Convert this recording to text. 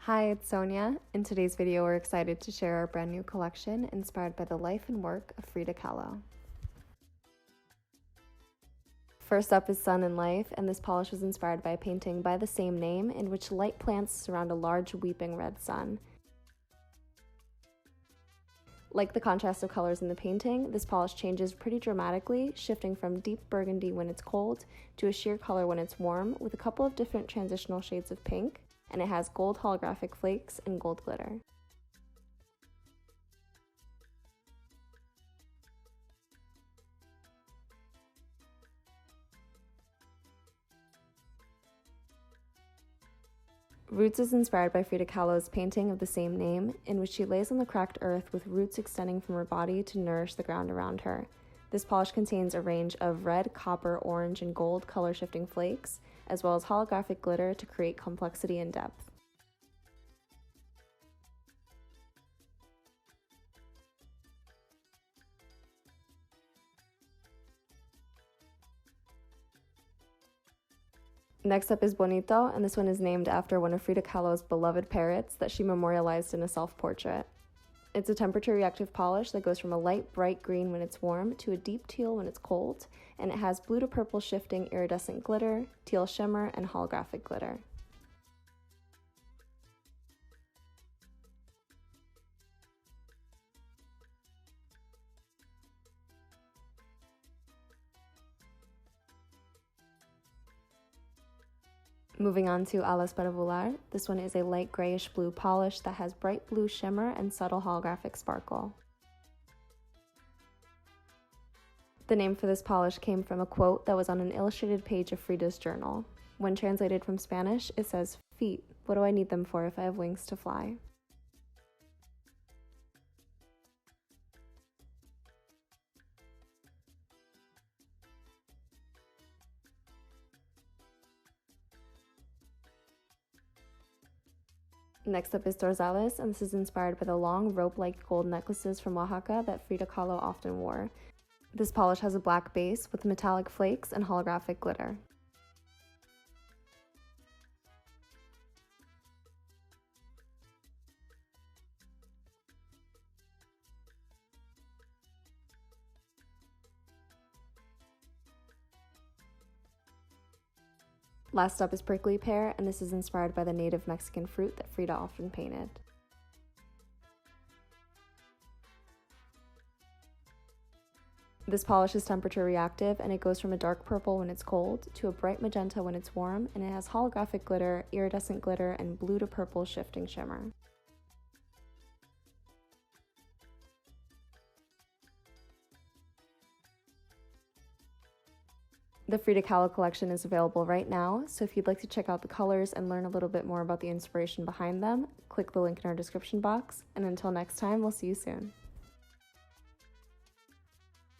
Hi, it's Sonia. In today's video, we're excited to share our brand new collection inspired by the life and work of Frida Kahlo. First up is Sun and Life, and this polish was inspired by a painting by the same name in which light plants surround a large weeping red sun. Like the contrast of colors in the painting, this polish changes pretty dramatically, shifting from deep burgundy when it's cold to a sheer color when it's warm, with a couple of different transitional shades of pink, and it has gold holographic flakes and gold glitter. Roots is inspired by Frida Kahlo's painting of the same name, in which she lays on the cracked earth with roots extending from her body to nourish the ground around her. This polish contains a range of red, copper, orange, and gold color-shifting flakes, as well as holographic glitter to create complexity and depth. Next up is Bonito, and this one is named after one of Frida Kahlo's beloved parrots that she memorialized in a self-portrait. It's a temperature-reactive polish that goes from a light, bright green when it's warm to a deep teal when it's cold, and it has blue to purple shifting iridescent glitter, teal shimmer, and holographic glitter. Moving on to Alas para Volar, this one is a light grayish blue polish that has bright blue shimmer and subtle holographic sparkle. The name for this polish came from a quote that was on an illustrated page of Frida's journal. When translated from Spanish, it says, "Feet, what do I need them for if I have wings to fly?" Next up is TORZALES, and this is inspired by the long rope-like gold necklaces from Oaxaca that Frida Kahlo often wore. This polish has a black base with metallic flakes and holographic glitter. Last up is prickly pear, and this is inspired by the native Mexican fruit that Frida often painted. This polish is temperature reactive, and it goes from a dark purple when it's cold to a bright magenta when it's warm, and it has holographic glitter, iridescent glitter, and blue to purple shifting shimmer. The Frida Kahlo collection is available right now, so if you'd like to check out the colors and learn a little bit more about the inspiration behind them, click the link in our description box, and until next time, we'll see you soon.